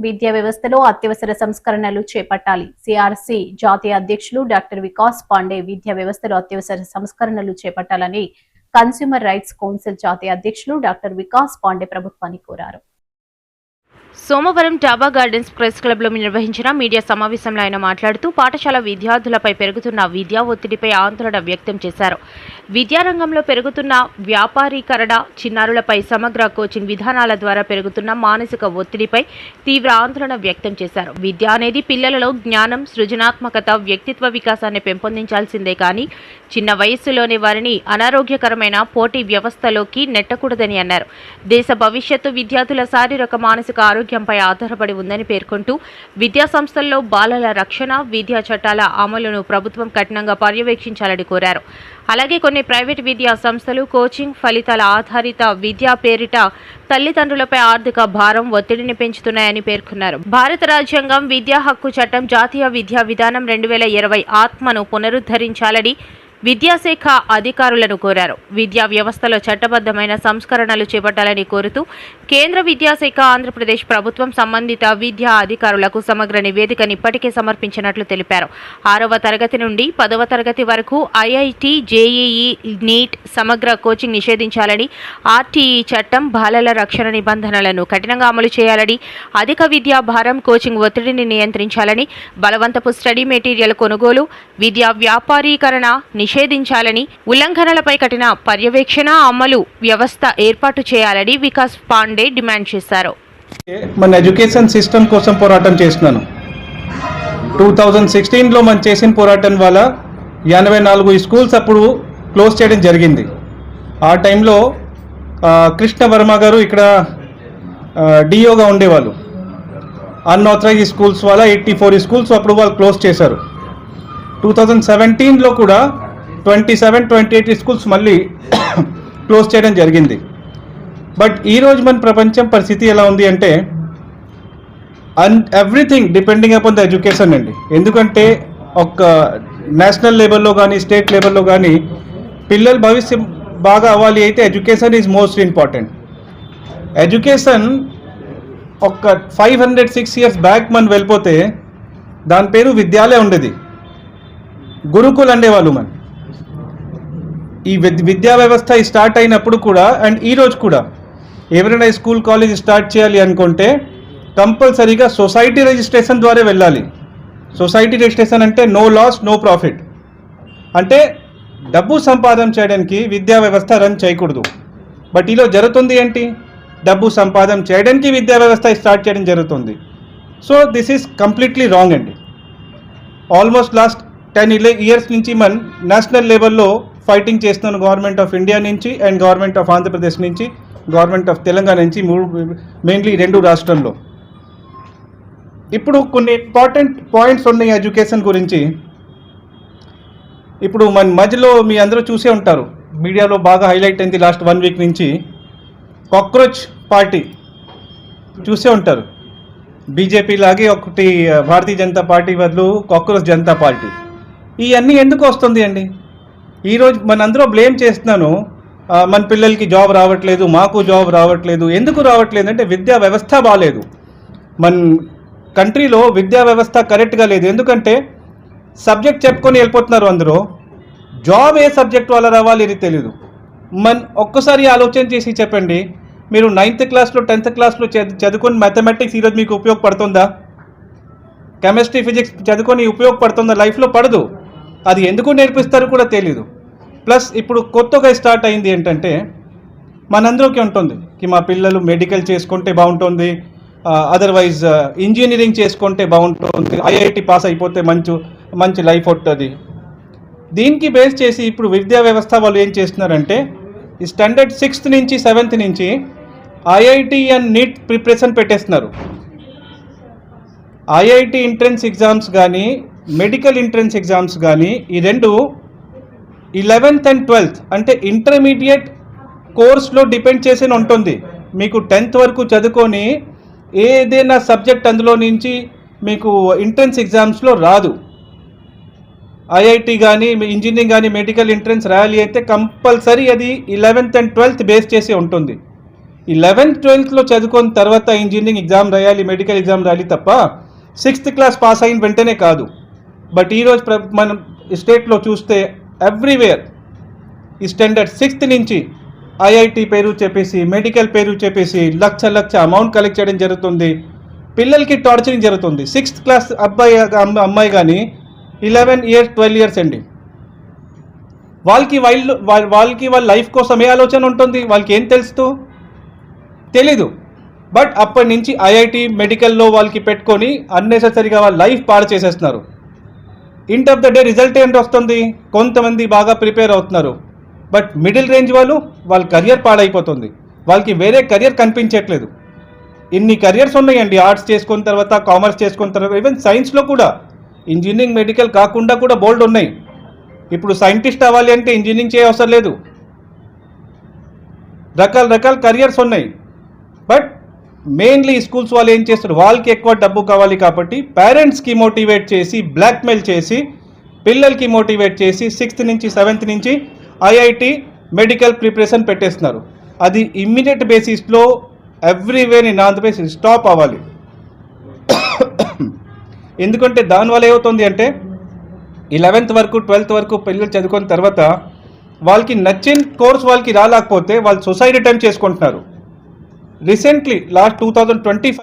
విద్యా వ్యవస్థలో అత్యవసర సంస్కరణలు చేపట్టాలి. సిఆర్సి జాతీయ అధ్యక్షులు డాక్టర్ వికాస్ పాండే విద్యా వ్యవస్థలో అత్యవసర సంస్కరణలు చేపట్టాలని కన్స్యూమర్ రైట్స్ కౌన్సిల్ జాతీయ అధ్యక్షులు డాక్టర్ వికాస్ పాండే ప్రభుత్వాన్ని కోరారు. సోమవారం టాబా గార్డెన్స్ ప్రెస్ క్లబ్లో నిర్వహించిన మీడియా సమావేశంలో ఆయన మాట్లాడుతూ పాఠశాల విద్యార్థులపై పెరుగుతున్న విద్యా ఒత్తిడిపై ఆందోళన వ్యక్తం చేశారు. విద్యారంగంలో పెరుగుతున్న వ్యాపారీకరణ, చిన్నారులపై సమగ్ర కోచింగ్ విధానాల ద్వారా పెరుగుతున్న మానసిక ఒత్తిడిపై తీవ్ర ఆందోళన వ్యక్తం చేశారు. విద్య అనేది పిల్లలలో జ్ఞానం, సృజనాత్మకత, వ్యక్తిత్వ వికాసాన్ని పెంపొందించాల్సిందే కానీ చిన్న వయస్సులోనే వారిని అనారోగ్యకరమైన పోటీ వ్యవస్థలోకి నెట్టకూడదని అన్నారు. దేశ భవిష్యత్తు విద్యార్థుల శారీరక, మానసిక ఆరోగ్యంపై ఆధారపడి ఉందని పేర్కొంటూ విద్యా సంస్థల్లో బాలల రక్షణ, విద్యా చట్టాల అమలును ప్రభుత్వం కఠినంగా పర్యవేక్షించాలని కోరారు. అలాగే కొన్ని ప్రైవేటు విద్యా సంస్థలు కోచింగ్, ఫలితాల ఆధారిత విద్యా పేరిట తల్లిదండ్రులపై ఆర్థిక భారం, ఒత్తిడిని పెంచుతున్నాయని పేర్కొన్నారు. భారత రాజ్యాంగం, విద్యా హక్కు చట్టం, జాతీయ విద్యా విధానం 2020 ఆత్మను పునరుద్ధరించాలని విద్యాశాఖ అధికారులను కోరారు. విద్యా వ్యవస్థలో చట్టబద్ధమైన సంస్కరణలు చేపట్టాలని కోరుతూ కేంద్ర విద్యాశాఖ, ఆంధ్రప్రదేశ్ ప్రభుత్వం సంబంధిత విద్యా అధికారులకు సమగ్ర నివేదికను ఇప్పటికే సమర్పించినట్లు తెలిపారు. 6వ తరగతి నుండి 10వ తరగతి వరకు ఐఐటి, జేఈఈ, నీట్ సమగ్ర కోచింగ్ నిషేధించాలని, ఆర్టీఈ చట్టం, బాలల రక్షణ నిబంధనలను కఠినంగా అమలు చేయాలని, అధిక విద్యా భారం, కోచింగ్ ఒత్తిడిని నియంత్రించాలని, బలవంతపు స్టడీ మెటీరియల్ కొనుగోలు, విద్యా వ్యాపారీకరణ నిషేధించాలని, ఉల్లంఘనలపై కఠిన పర్యవేక్షణ, అమలు వ్యవస్థ ఏర్పాటు చేయాలని వికాస్ పాండే డిమాండ్ చేశారు. మన ఎడ్యుకేషన్ సిస్టమ్ కోసం పోరాటం చేస్తున్నాను. 2016లో మనం చేసిన పోరాటం వల్ల 84 స్కూల్స్ అప్పుడు క్లోజ్ చేయడం జరిగింది. ఆ టైంలో కృష్ణ వర్మ గారు ఇక్కడ డిఓగా ఉండేవాళ్ళు. అన్ఆథరైజ్ స్కూల్స్ వల్ల 84 స్కూల్స్ అప్పుడు వాళ్ళు క్లోజ్ చేశారు. 2017లో కూడా 27-28 స్కూల్స్ మళ్ళీ క్లోజ్ చేయడం జరిగింది. బట్ ఈరోజు మన ప్రపంచం పరిస్థితి ఎలా ఉంది అంటే everything depending upon the education అండి. ఎందుకంటే ఒక నేషనల్ లెవెల్లో కానీ స్టేట్ లెవెల్లో కానీ పిల్లల భవిష్యం బాగా అవ్వాలి అయితే education is most important. Education ఒక 506 years బ్యాక్ మనం వెళ్ళిపోతే దాని పేరు విద్యాలయ ఉండేది, గురుకుల్ అనేవాళ్ళు. మన ఈ విద్యా వ్యవస్థ స్టార్ట్ అయినప్పుడు కూడా అండ్ ఈరోజు కూడా ఎవరైనా స్కూల్, కాలేజ్ స్టార్ట్ చేయాలి అనుకుంటే కంపల్సరీగా సొసైటీ రిజిస్ట్రేషన్ ద్వారా వెళ్ళాలి. సొసైటీ రిజిస్ట్రేషన్ అంటే నో లాస్, నో ప్రాఫిట్. అంటే డబ్బు సంపాదన చేయడానికి విద్యా వ్యవస్థ రన్ చేయకూడదు. బట్ ఈరోజు జరుగుతుంది ఏంటి, డబ్బు సంపాదన చేయడానికి విద్యా వ్యవస్థ స్టార్ట్ చేయడం జరుగుతుంది. So this is completely wrong అండి. ఆల్మోస్ట్ లాస్ట్ 10 years నుంచి మనం నేషనల్ లెవెల్లో ఫైటింగ్ చేస్తున్నాను. గవర్నమెంట్ ఆఫ్ ఇండియా నుంచి అండ్ గవర్నమెంట్ ఆఫ్ ఆంధ్రప్రదేశ్ నుంచి, గవర్నమెంట్ ఆఫ్ తెలంగాణ నుంచి, మెయిన్లీ 2 రాష్ట్రాల్లో. ఇప్పుడు కొన్ని ఇంపార్టెంట్ పాయింట్స్ ఉన్నాయి ఎడ్యుకేషన్ గురించి. ఇప్పుడు మన మధ్యలో మీ అందరూ చూసే ఉంటారు, మీడియాలో బాగా హైలైట్ అయింది లాస్ట్ 1 week నుంచి, కాక్రోచ్ పార్టీ చూసే ఉంటారు. బీజేపీ లాగే ఒకటి భారతీయ జనతా పార్టీ బదులు కాక్రోచ్ జనతా పార్టీ. ఇవన్నీ ఎందుకు వస్తుంది అండి? ఈరోజు మనందరూ బ్లేమ్ చేస్తున్నాను, మన పిల్లలకి జాబ్ రావట్లేదు, మాకు జాబ్ రావట్లేదు. ఎందుకు రావట్లేదు అంటే విద్యా వ్యవస్థ బాగాలేదు. మన కంట్రీలో విద్యా వ్యవస్థ కరెక్ట్గా లేదు. ఎందుకంటే సబ్జెక్ట్ చెప్పుకొని వెళ్ళిపోతున్నారు అందరూ, జాబ్ ఏ సబ్జెక్ట్ వల్ల రావాలి ఇది తెలియదు. ఒక్కసారి ఆలోచన చేసి చెప్పండి, మీరు 9th క్లాస్లో 10th క్లాస్లో చదువుకొని మ్యాథమెటిక్స్ ఈరోజు మీకు ఉపయోగపడుతుందా? కెమిస్ట్రీ, ఫిజిక్స్ చదువుకొని ఉపయోగపడుతుందా? లైఫ్లో పడదు. అది ఎందుకు నేర్పిస్తారు కూడా తెలీదు. ప్లస్ ఇప్పుడు కొత్తగా స్టార్ట్ అయింది ఏంటంటే మనందరికీ ఉంటుంది కి మా పిల్లలు మెడికల్ చేసుకుంటే బాగుంటుంది, అదర్వైజ్ ఇంజనీరింగ్ చేసుకుంటే బాగుంటుంది, ఐఐటి పాస్ అయిపోతే మంచి లైఫ్ ఉంటుంది. దీనికి బేస్ చేసి ఇప్పుడు విద్యా వ్యవస్థ వాళ్ళు ఏం చేస్తున్నారంటే ఈ స్టాండర్డ్ 6th నుంచి 7th నుంచి ఐఐటి అండ్ నీట్ ప్రిపరేషన్ పెట్టేస్తున్నారు. ఐఐటి ఎంట్రన్స్ ఎగ్జామ్స్ కానీ మెడికల్ ఎంట్రన్స్ ఎగ్జామ్స్ కానీ ఈ రెండు 11th and 12th అంటే ఇంటర్మీడియట్ కోర్స్లో డిపెండ్ చేసి ఉంటుంది. మీకు 10th వరకు చదువుకొని ఏదైనా సబ్జెక్ట్ అందులో నుంచి మీకు ఎంట్రన్స్ ఎగ్జామ్స్లో రాదు. ఐఐటి కానీ ఇంజనీరింగ్ కానీ మెడికల్ ఎంట్రన్స్ రాయాలి అయితే కంపల్సరీ అది 11th and 12th బేస్ చేసి ఉంటుంది. 11th 12thలో చదువుకున్న తర్వాత ఇంజనీరింగ్ ఎగ్జామ్ రాయాలి, మెడికల్ ఎగ్జామ్ రాయాలి తప్ప 6th క్లాస్ పాస్ అయిన వెంటనే కాదు. బట్ ఈరోజు మనం స్టేట్లో చూస్తే ఎవ్రీవేర్ ఈ స్టాండర్డ్ 6th నుంచి ఐఐటి పేరు చెప్పేసి, మెడికల్ పేరు చెప్పేసి లక్ష అమౌంట్ కలెక్ట్ చేయడం జరుగుతుంది. పిల్లలకి టార్చరింగ్ జరుగుతుంది. 6th క్లాస్ అమ్మాయి కానీ 11 years 12 years అండి. వాళ్ళకి వాళ్ళ లైఫ్ కోసం ఏ ఆలోచన ఉంటుంది? వాళ్ళకి ఏం తెలుస్తూ తెలీదు. బట్ అప్పటి నుంచి ఐఐటి మెడికల్లో వాళ్ళకి పెట్టుకొని అన్నెసెసరీగా వాళ్ళ లైఫ్ పాడు చేసేస్తున్నారు. End of the day result ఏంటి వస్తుంది? కొంతమంది బాగా ప్రిపేర్ అవుతున్నారు, బట్ మిడిల్ రేంజ్ వాళ్ళ కెరియర్ పాడైపోతుంది. వాళ్ళకి వేరే కెరియర్ కనిపించట్లేదు. ఇన్ని కెరియర్స్ ఉన్నాయండి, ఆర్ట్స్ చేసుకున్న తర్వాత, కామర్స్ చేసుకున్న తర్వాత, ఈవెన్ సైన్స్లో కూడా ఇంజనీరింగ్ మెడికల్ కాకుండా కూడా బోల్డ్ ఉన్నాయి. ఇప్పుడు సైంటిస్ట్ అవ్వాలి అంటే ఇంజనీరింగ్ చేయ అవసరం లేదు, రకరకాల కెరియర్స్ ఉన్నాయి. బట్ మెయిన్లీ స్కూల్స్ వాళ్ళు ఏం చేస్తారు, వాళ్ళకి ఎక్కువ డబ్బు కావాలి కాబట్టి పేరెంట్స్కి మోటివేట్ చేసి, బ్లాక్మెయిల్ చేసి, పిల్లలకి మోటివేట్ చేసి 6th నుంచి 7th నుంచి ఐఐటి మెడికల్ ప్రిపరేషన్ పెట్టేస్తున్నారు. అది ఇమ్మీడియట్ బేసిస్లో ఎవ్రీవేర్ ఇన్ ఆంధ్రప్రదేశ్ స్టాప్ అవ్వాలి. ఎందుకంటే దానివల్ల ఏమవుతుంది అంటే 11th వరకు 12th వరకు పిల్లలు చదువుకున్న తర్వాత వాళ్ళకి నచ్చిన కోర్స్ వాళ్ళకి రాలేకపోతే వాళ్ళు సూసైడ్ అటెంప్ట్ చేసుకుంటున్నారు. Recently last 2025